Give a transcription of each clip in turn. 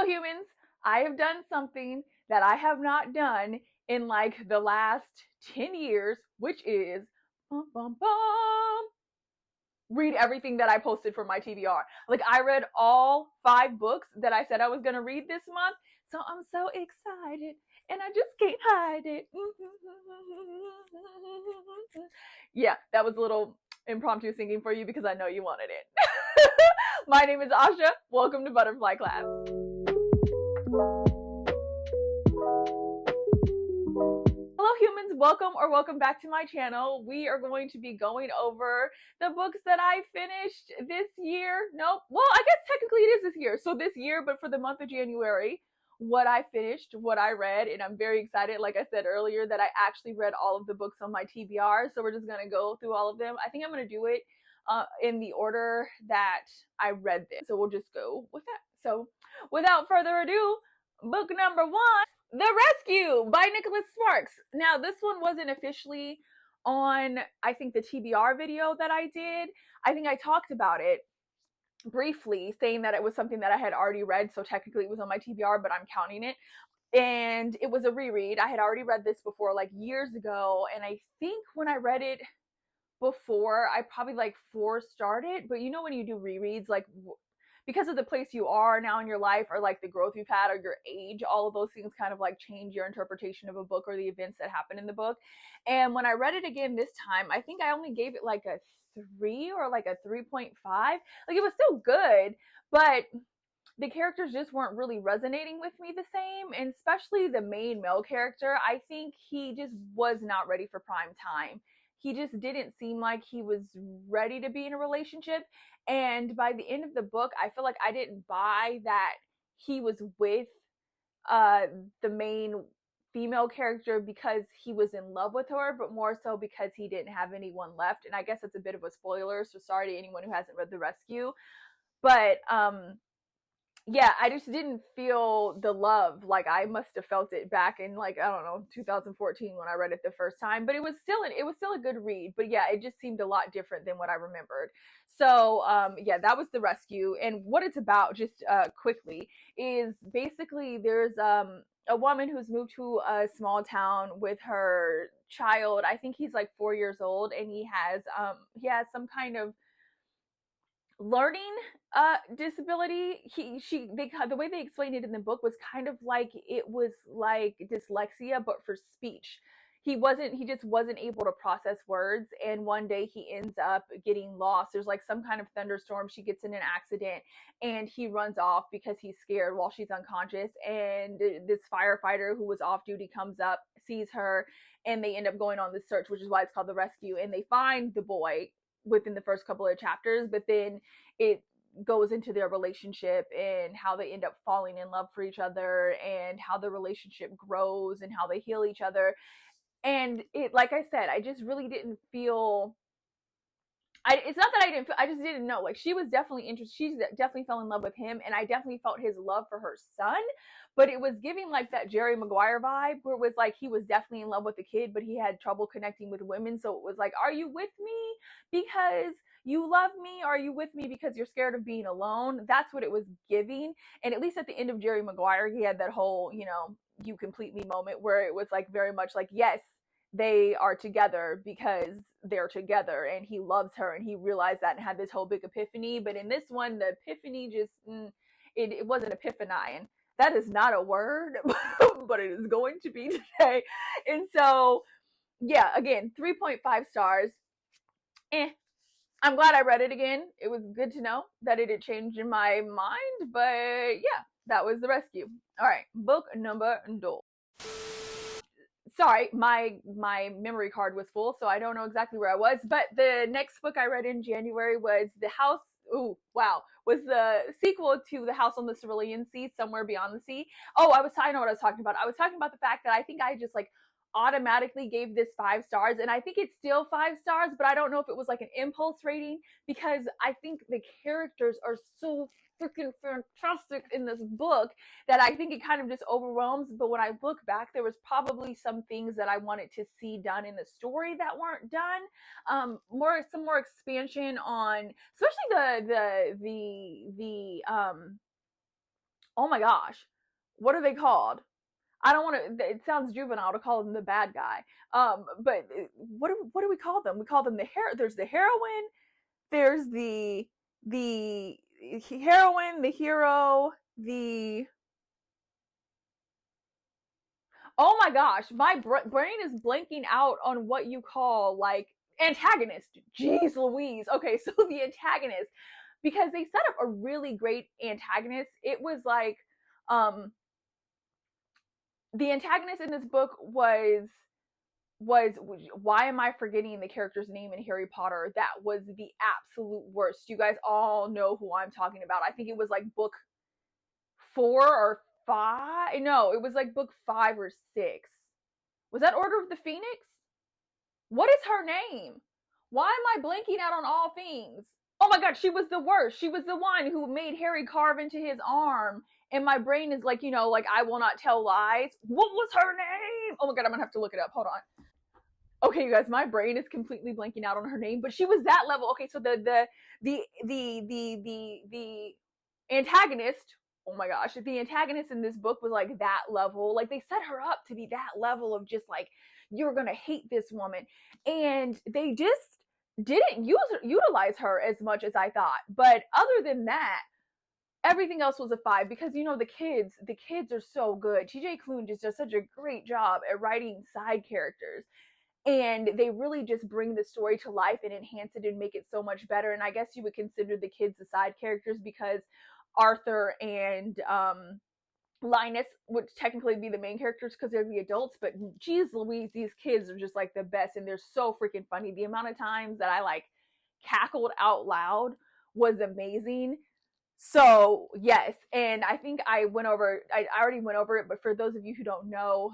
humans, I have done something that I have not done in like the last 10 years, which is bum, bum, bum, read everything that I posted for my TBR. Like I read all 5 books that I said I was going to read this month. So I'm so excited and I just can't hide it. Yeah, that was a little impromptu singing for you because I know you wanted it. My name is Asha. Welcome to Butterfly Claps. Hello humans, welcome back to my channel. We are going to be going over the books that I finished this year. Nope, well I guess technically it is this year. So this year, but for the month of January, what I finished, what I read, and I'm very excited, like I said earlier, that I actually read all of the books on my TBR. So we're just going to go through all of them. I think I'm going to do it in the order that I read them. So we'll just go with that. So without further ado, book number 1, The Rescue by Nicholas Sparks. Now, this one wasn't officially on, I think, the TBR video that I did. I think I talked about it briefly, saying that it was something that I had already read, so technically it was on my TBR, but I'm counting it. And it was a reread. I had already read this before, like years ago, and I think when I read it before, I probably like 4-starred it. But you know when you do rereads, like because of the place you are now in your life, or like the growth you've had, or your age, all of those things kind of like change your interpretation of a book or the events that happen in the book. And when I read it again this time, I think I only gave it like a 3 or like a 3.5. Like it was still good, but the characters just weren't really resonating with me the same, and especially the main male character. I think he just was not ready for prime time. He just didn't seem like he was ready to be in a relationship. And by the end of the book, I feel like I didn't buy that he was with uh, the main female character because he was in love with her, but more so because he didn't have anyone left. And I guess it's a bit of a spoiler, so sorry to anyone who hasn't read The Rescue. But yeah, I just didn't feel the love like I must have felt it back in, like, I don't know, 2014 when I read it the first time. But it was still a good read. But yeah, it just seemed a lot different than what I remembered. So yeah, that was The Rescue. And what it's about, just quickly, is basically there's a woman who's moved to a small town with her child. I think he's like 4 years old, and he has some kind of learning disability. The way they explained it in the book was kind of like it was like dyslexia but for speech. He just wasn't able to process words, and one day he ends up getting lost. There's like some kind of thunderstorm, she gets in an accident, and he runs off because he's scared while she's unconscious. And this firefighter who was off duty comes up, sees her, and they end up going on this search, which is why it's called The Rescue. And they find the boy within the first couple of chapters, but then it goes into their relationship and how they end up falling in love for each other, and how the relationship grows and how they heal each other. And it, like I said, I just really didn't feel, it's not that I didn't feel, I just didn't know. Like, she was definitely interested. She definitely fell in love with him, and I definitely felt his love for her son. But it was giving like that Jerry Maguire vibe, where it was like he was definitely in love with the kid, but he had trouble connecting with women. So it was like, are you with me because you love me? Or are you with me because you're scared of being alone? That's what it was giving. And at least at the end of Jerry Maguire, he had that whole, you complete me moment, where it was like very much like, yes, they are together because they're together, and he loves her, and he realized that and had this whole big epiphany. But in this one, the epiphany just it wasn't epiphanying. That is not a word, but it is going to be today. And so yeah, again, 3.5 stars. I'm glad I read it again. It was good to know that it had changed in my mind. But yeah, that was The Rescue. All right, book number 2. Sorry, my memory card was full, so I don't know exactly where I was. But the next book I read in January was was the sequel to The House on the Cerulean Sea, Somewhere Beyond the Sea. Oh, I know what I was talking about. I was talking about the fact that I think I just like automatically gave this 5 stars, and I think it's still 5 stars, but I don't know if it was like an impulse rating, because I think the characters are so freaking fantastic in this book that I think it kind of just overwhelms. But when I look back, there was probably some things that I wanted to see done in the story that weren't done. Some more expansion on, especially the Oh my gosh, what are they called? I don't want to. It sounds juvenile to call them the bad guy. But what do we call them? We call them the hair. There's the heroine. There's the heroine, the hero, the oh my gosh, my brain is blanking out on what you call like antagonist. Jeez Louise. Okay, so the antagonist, because they set up a really great antagonist. It was like, um, the antagonist in this book was why am I forgetting the character's name in Harry Potter? That was the absolute worst. You guys all know who I'm talking about. I think it was like book 4 or 5. No, it was like book 5 or 6. Was that Order of the Phoenix? What is her name? Why am I blanking out on all things? Oh my god, she was the worst. She was the one who made Harry carve into his arm. And my brain is like, like I will not tell lies. What was her name? Oh my god, I'm gonna have to look it up. Hold on. Okay, you guys, my brain is completely blanking out on her name, but she was that level. Okay, so the antagonist, oh my gosh, the antagonist in this book was like that level. Like they set her up to be that level of just like you're gonna hate this woman, and they just didn't utilize her as much as I thought. But other than that, everything else was a 5 because the kids are so good. TJ Klune just does such a great job at writing side characters, and they really just bring the story to life and enhance it and make it so much better. And I guess you would consider the kids the side characters because Arthur and Linus would technically be the main characters because they're the adults. But geez Louise, these kids are just like the best, and they're so freaking funny. The amount of times that I like cackled out loud was amazing. So yes, and I think I already went over it, but for those of you who don't know,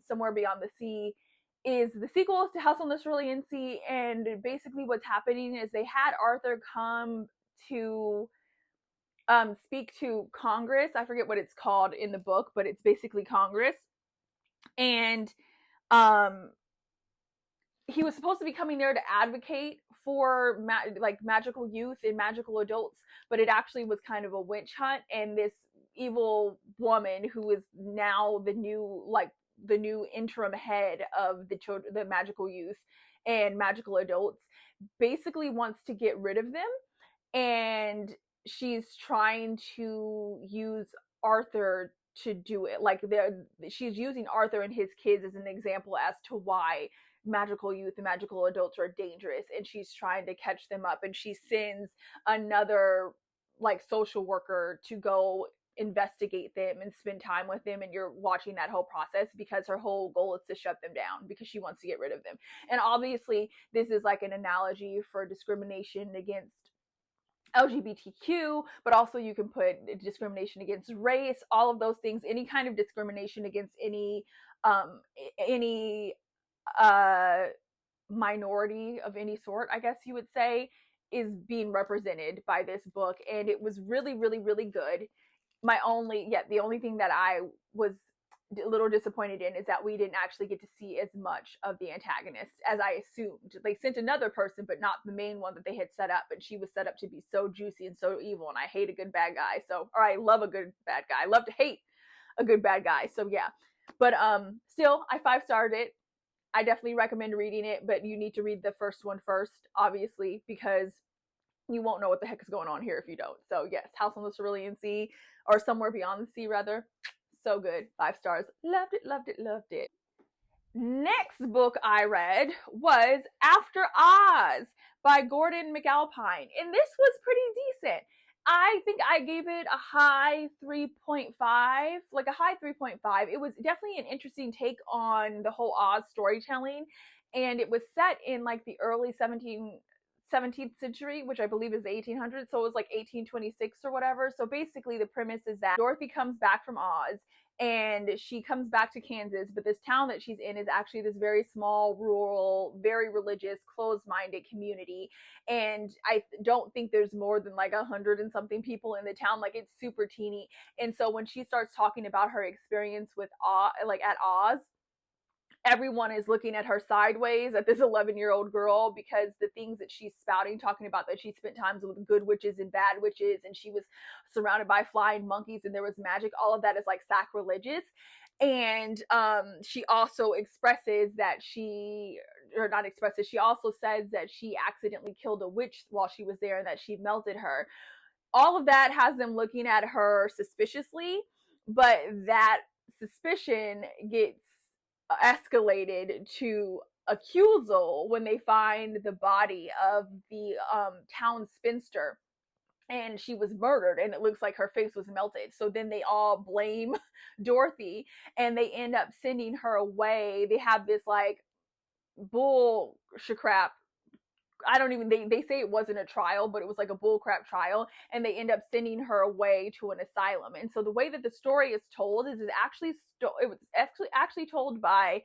Somewhere Beyond the Sea is the sequel to House on the Cerulean Sea, and basically what's happening is they had Arthur come to speak to Congress. I forget what it's called in the book, but it's basically Congress, and um, he was supposed to be coming there to advocate for like magical youth and magical adults, but it actually was kind of a witch hunt, and this evil woman who is now the new interim head of the magical youth and magical adults basically wants to get rid of them, and she's trying to use Arthur to do it. Like she's using Arthur and his kids as an example as to why magical youth and magical adults are dangerous, and she's trying to catch them up, and she sends another like social worker to go investigate them and spend time with them, and you're watching that whole process because her whole goal is to shut them down because she wants to get rid of them. And obviously this is like an analogy for discrimination against LGBTQ, but also you can put discrimination against race, all of those things, any kind of discrimination against any uh minority of any sort, I guess you would say, is being represented by this book, and it was really really really good. The only thing that I was a little disappointed in is that we didn't actually get to see as much of the antagonist as I assumed. They sent another person, but not the main one that they had set up, and she was set up to be so juicy and so evil, and I hate a good bad guy. So, or I love a good bad guy. I love to hate a good bad guy. So yeah. But still I 5-starred it. I definitely recommend reading it, but you need to read the first one first, obviously, because you won't know what the heck is going on here if you don't. So yes, House on the Cerulean Sea, or Somewhere Beyond the Sea rather. So good. 5 stars. Loved it, loved it, loved it. Next book I read was After Oz by Gordon McAlpine, and this was pretty decent. I think I gave it a high 3.5, like a high 3.5. It was definitely an interesting take on the whole Oz storytelling, and it was set in like the early 17th century, which I believe is the 1800s. So it was like 1826 or whatever. So basically the premise is that Dorothy comes back from Oz, and she comes back to Kansas, but this town that she's in is actually this very small, rural, very religious, closed-minded community. And I don't think there's more than like 100 and something people in the town. Like it's super teeny. And so when she starts talking about her experience with Oz, like at Oz, everyone is looking at her sideways, at this 11-year-old girl, because the things that she's spouting, talking about that she spent times with good witches and bad witches, and she was surrounded by flying monkeys and there was magic, all of that is like sacrilegious. And she also expresses that she, or not expresses, she also says that she accidentally killed a witch while she was there and that she melted her. All of that has them looking at her suspiciously, but that suspicion gets escalated to accusal when they find the body of the town spinster, and she was murdered and it looks like her face was melted. So then they all blame Dorothy and they end up sending her away. They have this like bull crap. I don't even, they say it wasn't a trial, but it was like a bullcrap trial, and they end up sending her away to an asylum. And so the way that the story is told is it was actually told by,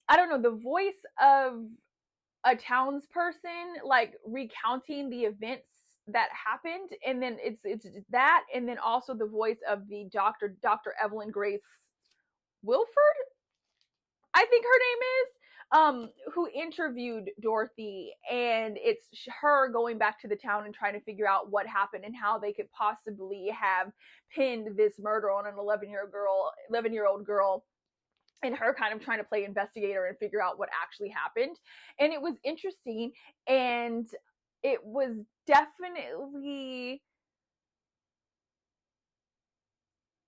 I don't know, the voice of a townsperson, like recounting the events that happened, and then it's that, and then also the voice of the Dr. Evelyn Grace Wilford, I think her name is, who interviewed Dorothy, and it's her going back to the town and trying to figure out what happened and how they could possibly have pinned this murder on an 11-year-old girl, and her kind of trying to play investigator and figure out what actually happened. And it was interesting, and it was definitely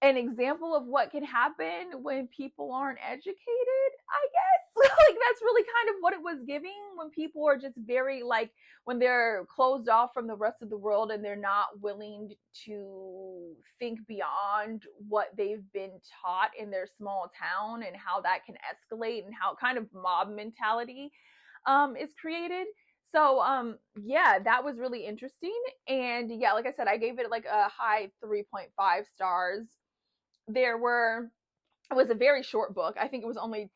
an example of what can happen when people aren't educated, I guess. Like, that's really kind of what it was giving, when people are just very, like, when they're closed off from the rest of the world and they're not willing to think beyond what they've been taught in their small town, and how that can escalate and how kind of mob mentality is created. So yeah, that was really interesting. And yeah, like I said, I gave it like a high 3.5 stars. It was a very short book. I think it was only,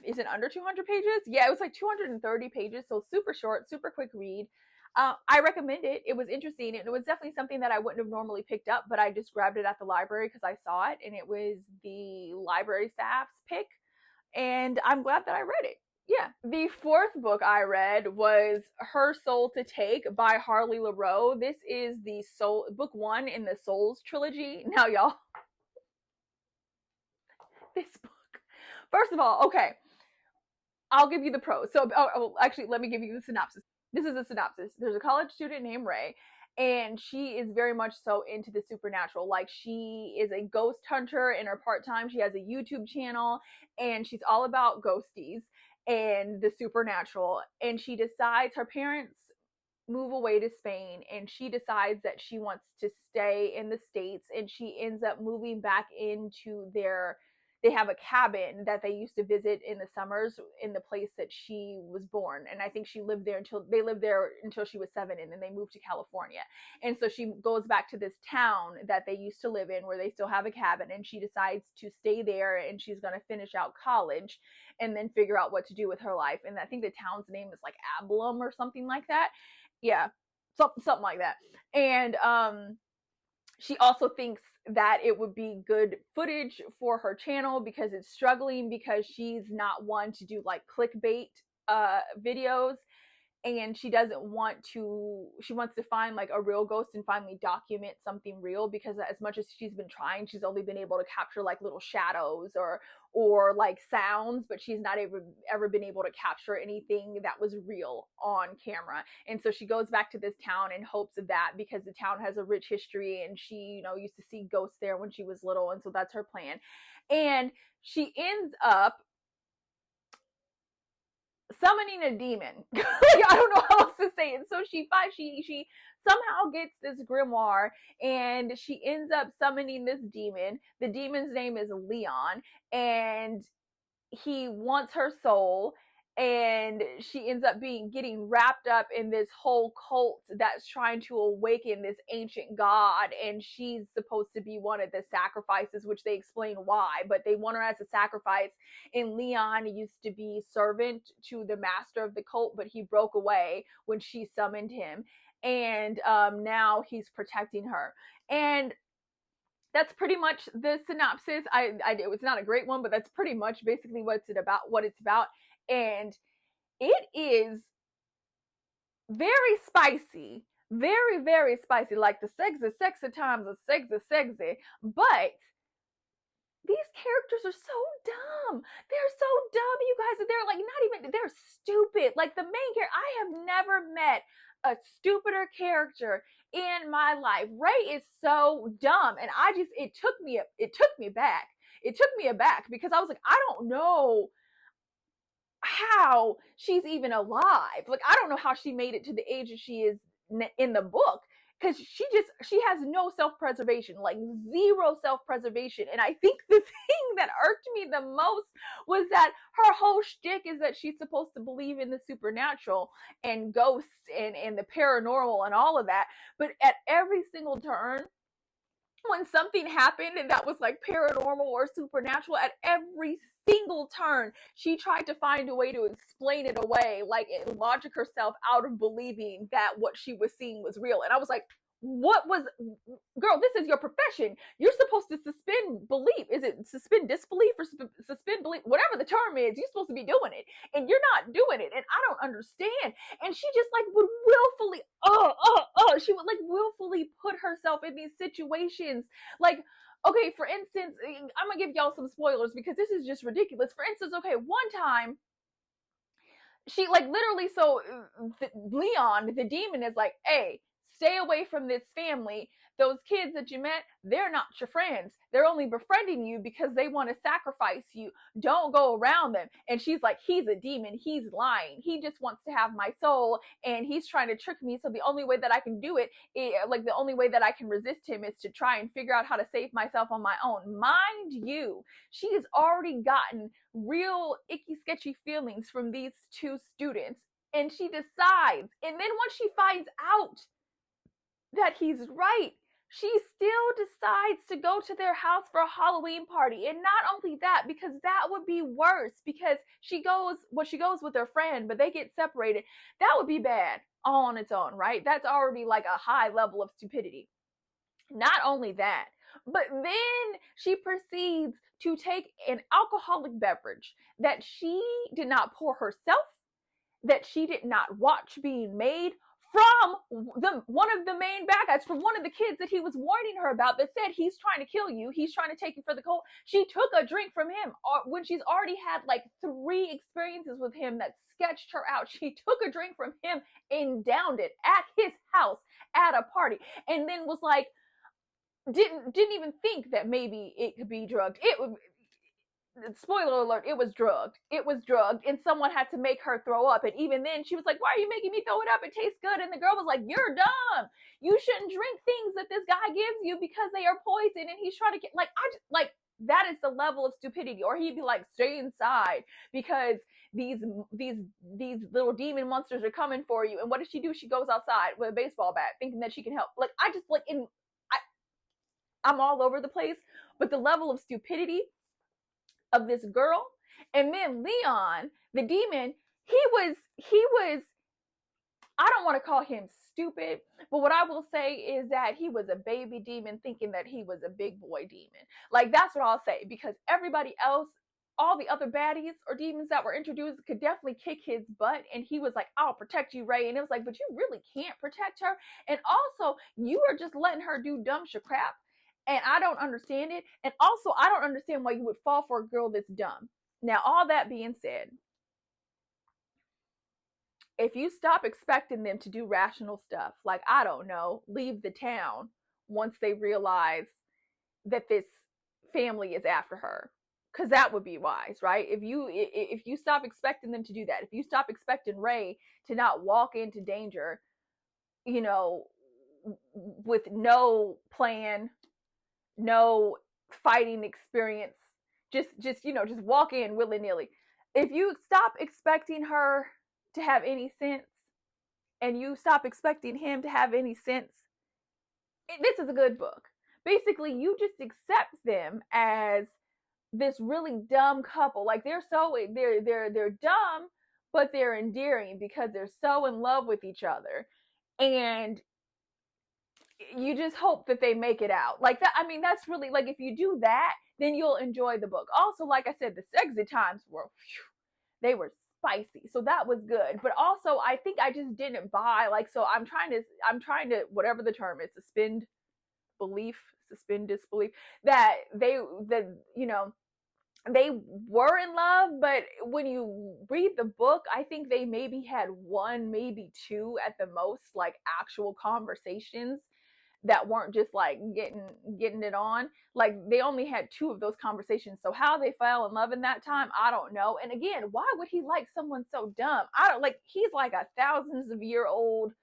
is it under 200 pages? Yeah, it was like 230 pages, so super short, super quick read. I recommend it. It was interesting, and it was definitely something that I wouldn't have normally picked up, but I just grabbed it at the library because I saw it, and it was the library staff's pick, and I'm glad that I read it. Yeah. The fourth book I read was Her Soul to Take by Harley LaRoe. This is the book one in the Souls trilogy. Now, y'all, this book, first of all, okay, I'll give you the pros. So, actually, let me give you the synopsis. This is a synopsis. There's a college student named Ray, and she is very much so into the supernatural. Like, she is a ghost hunter in her part time. She has a YouTube channel, and she's all about ghosties and the supernatural. And she decides, her parents move away to Spain, and she decides that she wants to stay in the States, and she ends up moving back into they have a cabin that they used to visit in the summers in the place that she was born. And I think she lived there until she was 7, and then they moved to California. And so she goes back to this town that they used to live in where they still have a cabin, and she decides to stay there, and she's going to finish out college and then figure out what to do with her life. And I think the town's name is like Ablum or something like that. Yeah, something like that. And she also thinks that it would be good footage for her channel because it's struggling, because she's not one to do like clickbait videos, and she wants to find like a real ghost and finally document something real, because as much as she's been trying, she's only been able to capture like little shadows or like sounds, but she's not ever been able to capture anything that was real on camera. And so she goes back to this town in hopes of that, because the town has a rich history, and she, used to see ghosts there when she was little, and so that's her plan. And she ends up summoning a demon. Like, I don't know how else to say it. So she somehow gets this grimoire, and she ends up summoning this demon. The demon's name is Leon, and he wants her soul, and she ends up getting wrapped up in this whole cult that's trying to awaken this ancient god, and she's supposed to be one of the sacrifices, which they explain why, but they want her as a sacrifice. And Leon used to be servant to the master of the cult, but he broke away when she summoned him, and now he's protecting her. And that's pretty much the synopsis. It was not a great one, but that's pretty much basically what it's about. And it is very spicy, very, very spicy. Like the sex at times is sexy, but these characters are so dumb. They're so dumb, you guys. They're like not even, they're stupid. Like the main character, I have never met a stupider character in my life. Ray is so dumb, and it took me back. It took me aback because I was like, I don't know how she's even alive. Like I don't know how she made it to the age that she is in the book, because she has no self-preservation, like zero self-preservation. And I think the thing that irked me the most was that her whole shtick is that she's supposed to believe in the supernatural and ghosts and the paranormal and all of that, but at every single turn when something happened and that was like paranormal or supernatural, at every single turn she tried to find a way to explain it away, like logic herself out of believing that what she was seeing was real. And I was like, what was, girl, this is your profession. You're supposed to suspend belief. Is it suspend disbelief or suspend belief? Whatever the term is, you're supposed to be doing it, and you're not doing it, and I don't understand. And she just like would willfully she would like willfully put herself in these situations. Like, okay, for instance, I'm gonna give y'all some spoilers because this is just ridiculous. For instance, okay, one time she like literally, so Leon the demon is like, hey, stay away from this family. Those kids that you met, they're not your friends. They're only befriending you because they want to sacrifice you. Don't go around them. And she's like, he's a demon. He's lying. He just wants to have my soul, and he's trying to trick me. So the only way that I can do it, like the only way that I can resist him, is to try and figure out how to save myself on my own. Mind you, she has already gotten real icky, sketchy feelings from these two students. And she decides, and then once she finds out that he's right, she still decides to go to their house for a Halloween party. And not only that, because that would be worse, because she goes with her friend, but they get separated. That would be bad all on its own, right? That's already like a high level of stupidity. Not only that, but then she proceeds to take an alcoholic beverage that she did not pour herself, that she did not watch being made, from one of the main bad guys, from one of the kids that he was warning her about, that said he's trying to kill you, he's trying to take you for the cold. She took a drink from him when she's already had like 3 experiences with him that sketched her out. She took a drink from him and downed it at his house at a party, and then was like, didn't even think that maybe it could be drugged. It would, spoiler alert, it was drugged. It was drugged, and someone had to make her throw up. And even then, she was like, why are you making me throw it up? It tastes good. And the girl was like, you're dumb. You shouldn't drink things that this guy gives you because they are poison, and he's trying to get, like, that is the level of stupidity. Or he'd be like, stay inside because these little demon monsters are coming for you. And what does she do? She goes outside with a baseball bat thinking that she can help. Like, I just like, I'm all over the place, but the level of stupidity of this girl. And then Leon the demon, he was I don't want to call him stupid, but what I will say is that he was a baby demon thinking that he was a big boy demon. Like, that's what I'll say, because everybody else, all the other baddies or demons that were introduced, could definitely kick his butt, and he was like, I'll protect you, Ray. And it was like, but you really can't protect her. And also, you are just letting her do dumb shit crap, and I don't understand it. And also, I don't understand why you would fall for a girl that's dumb. Now, all that being said, if you stop expecting them to do rational stuff, like, I don't know, leave the town once they realize that this family is after her, because that would be wise, right? If you stop expecting them to do that, if you stop expecting Ray to not walk into danger, you know, with no plan, no fighting experience, just walk in willy-nilly. If you stop expecting her to have any sense, and you stop expecting him to have any sense, this is a good book. Basically, you just accept them as this really dumb couple. Like, they're dumb, but they're endearing because they're so in love with each other. And you just hope that they make it out like that. I mean, that's really like, if you do that, then you'll enjoy the book. Also, like I said, the sexy times were, whew, they were spicy, so that was good. But also, I think I just didn't buy, like, so I'm trying to whatever the term is, belief suspend disbelief that they were in love. But when you read the book, I think they maybe had one, maybe two at the most, like, actual conversations that weren't just like getting it on. Like, they only had two of those conversations. So how they fell in love in that time, I don't know. And again, why would he like someone so dumb? I don't like, he's like a thousands of year old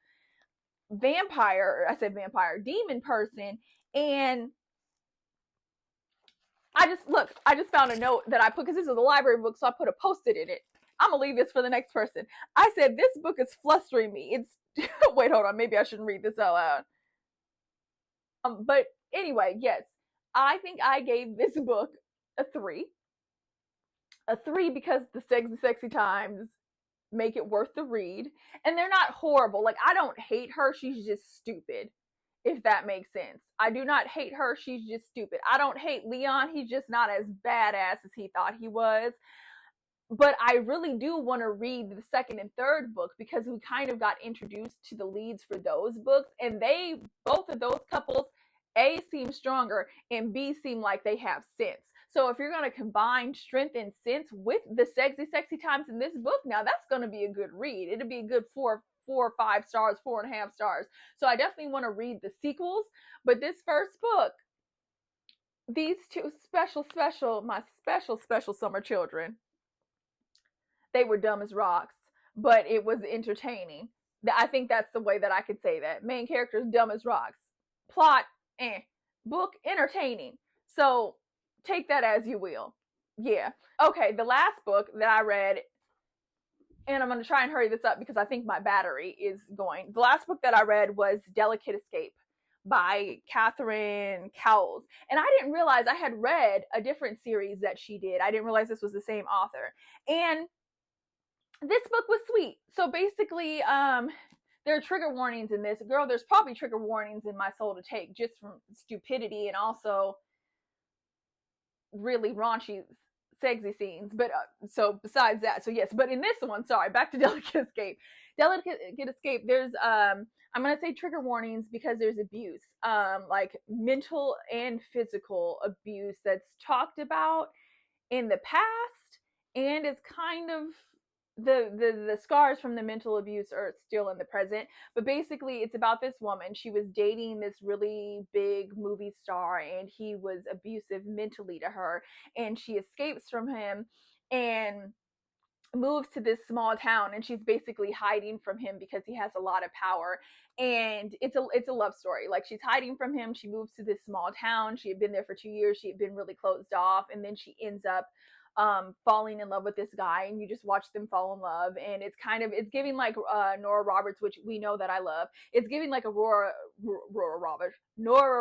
vampire, I said vampire, demon person. And I just found a note that I put, because this is a library book, so I put a post-it in it. I'm gonna leave this for the next person. I said, this book is flustering me. It's wait, hold on, maybe I shouldn't read this out loud. But anyway, yes, I think I gave this book a three. A three because the sexy times make it worth the read. And they're not horrible. Like, I don't hate her, she's just stupid, if that makes sense. I do not hate her, she's just stupid. I don't hate Leon, he's just not as badass as he thought he was. But I really do want to read the second and third book, because we kind of got introduced to the leads for those books, and both of those couples, A, seem stronger, and B, seem like they have sense. So if you're going to combine strength and sense with the sexy times in this book, now that's going to be a good read. It'll be a good 4.5 stars, 4.5 stars. So I definitely want to read the sequels. But this first book, these two my special summer children, they were dumb as rocks, but it was entertaining. I think that's the way that I could say that. Main characters, dumb as rocks. Plot, book, entertaining. So take that as you will. Yeah. Okay, the last book that I read, and I'm going to try and hurry this up because I think my battery is going. The last book that I read was Delicate Escape by Catherine Cowles. And I didn't realize I had read a different series that she did. I didn't realize this was the same author. And this book was sweet. So basically, there are trigger warnings in this. Girl, there's probably trigger warnings in My Soul to Take, just from stupidity and also really raunchy, sexy scenes. But so besides that, so yes. But in this one, sorry, back to Delicate Escape. Delicate Escape, there's I'm gonna say trigger warnings because there's abuse, like mental and physical abuse that's talked about in the past, and it's kind of the scars from the mental abuse are still in the present. But basically, it's about this woman. She was dating this really big movie star, and he was abusive mentally to her, and she escapes from him and moves to this small town, and she's basically hiding from him because he has a lot of power. And it's a love story. Like, she's hiding from him, she moves to this small town, she had been there for 2 years, she had been really closed off, and then she ends up falling in love with this guy, and you just watch them fall in love. And it's giving like Nora Roberts, which we know that I love. It's giving like Nora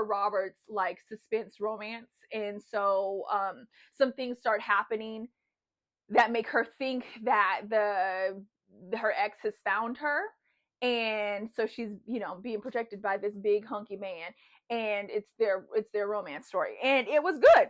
Roberts, like, suspense romance. And so some things start happening that make her think that her ex has found her, and so she's being protected by this big hunky man, and it's their romance story. And it was good,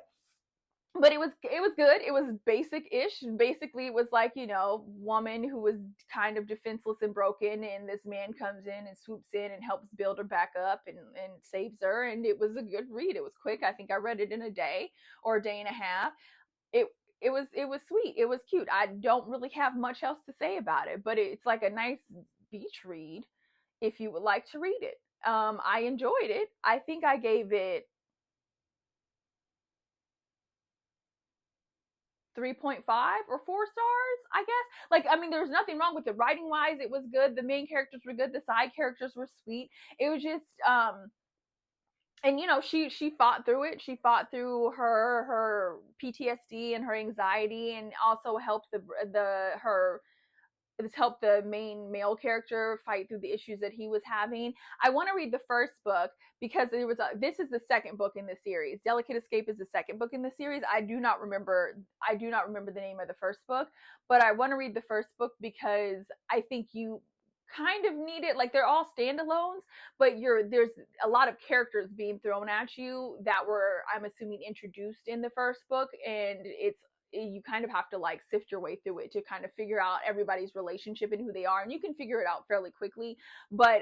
but it was good. It was basic-ish. Basically, it was like, woman who was kind of defenseless and broken, and this man comes in and swoops in and helps build her back up and saves her. And it was a good read. It was quick. I think I read it in a day or a day and a half. It was sweet. It was cute. I don't really have much else to say about it, but it's like a nice beach read if you would like to read it. I enjoyed it. I think I gave it 3.5 or 4 stars, I guess. Like, I mean, there's nothing wrong with it. Writing wise, it was good. The main characters were good. The side characters were sweet. It was just and she fought through it. She fought through her PTSD and her anxiety, and also helped helped the main male character fight through the issues that he was having. I want to read the first book because this is the second book in the series. Delicate Escape is the second book in the series. I do not remember the name of the first book, but I want to read the first book because I think kind of needed, like they're all standalones, but there's a lot of characters being thrown at you that were, I'm assuming, introduced in the first book, and you kind of have to like sift your way through it to kind of figure out everybody's relationship and who they are, and you can figure it out fairly quickly. But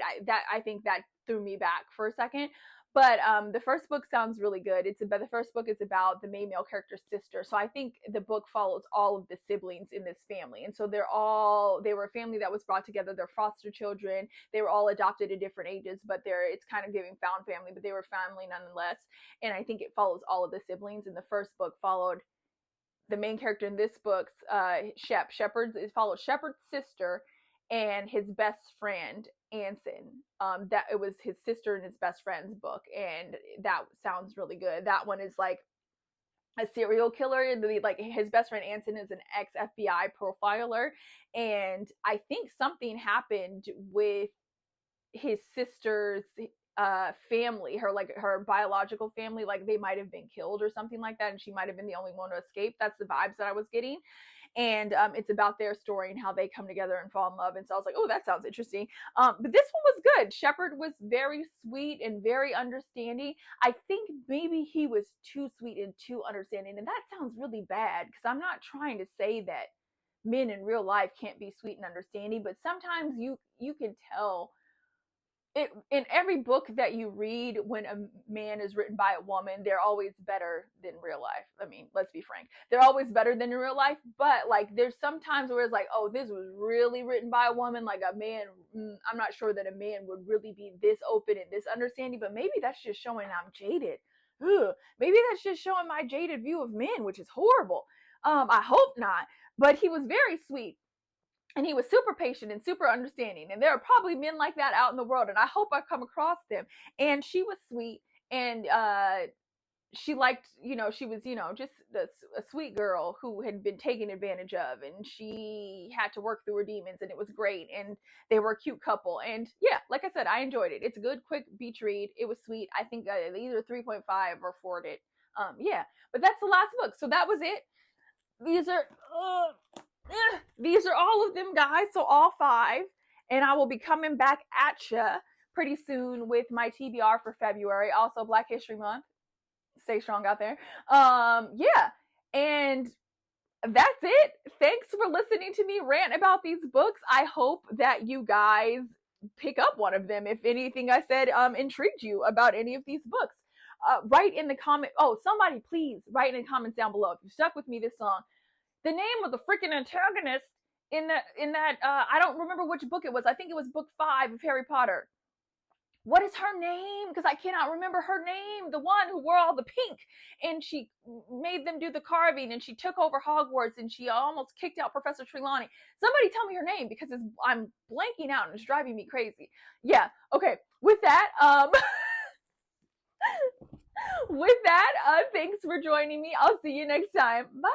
I think that threw me back for a second. But the first book sounds really good. The first book is about the main male character's sister. So I think the book follows all of the siblings in this family. And so they were a family that was brought together. They're foster children. They were all adopted at different ages, but it's kind of giving found family, but they were family nonetheless. And I think it follows all of the siblings. And the first book followed the main character in this book's it follows Shepard's sister and his best friend Anson. That it was his sister and his best friend's book, and that sounds really good. That one is like a serial killer. Like his best friend Anson is an ex FBI profiler, and I think something happened with his sister's family, her biological family, like they might have been killed or something like that, and she might have been the only one to escape. That's the vibes that I was getting. And it's about their story and how they come together and fall in love. And so I was like, oh, that sounds interesting. But this one was good. Shepard was very sweet and very understanding. I think maybe he was too sweet and too understanding, and that sounds really bad, because I'm not trying to say that men in real life can't be sweet and understanding, but sometimes you can tell in every book that you read, when a man is written by a woman, they're always better than real life. I mean, let's be frank. They're always better than in real life, but like there's some times where it's like, oh, this was really written by a woman. Like a man, I'm not sure that a man would really be this open and this understanding, but maybe that's just showing I'm jaded. Maybe that's just showing my jaded view of men, which is horrible. I hope not. But he was very sweet. And he was super patient and super understanding. And there are probably men like that out in the world. And I hope I come across them. And she was sweet. And she liked, she was, just a sweet girl who had been taken advantage of. And she had to work through her demons. And it was great. And they were a cute couple. And yeah, like I said, I enjoyed it. It's a good, quick beach read. It was sweet. I think either 3.5 or 4'd it. Yeah. But that's the last book. So that was it. These are all of them, guys, so all 5, and I will be coming back at ya pretty soon with my TBR for February, also Black History Month. Stay strong out there. Yeah, and that's it. Thanks for listening to me rant about these books. I hope that you guys pick up one of them if anything I said intrigued you about any of these books. Write in the comment. Oh, somebody please write in the comments down below if you stuck with me this long. The name of the freaking antagonist in that I don't remember which book it was. I think it was book 5 of Harry Potter. What is her name? Because I cannot remember her name. The one who wore all the pink, and she made them do the carving, and she took over Hogwarts, and she almost kicked out Professor Trelawney. Somebody tell me her name, because I'm blanking out and it's driving me crazy. Yeah. Okay. With that, thanks for joining me. I'll see you next time. Bye.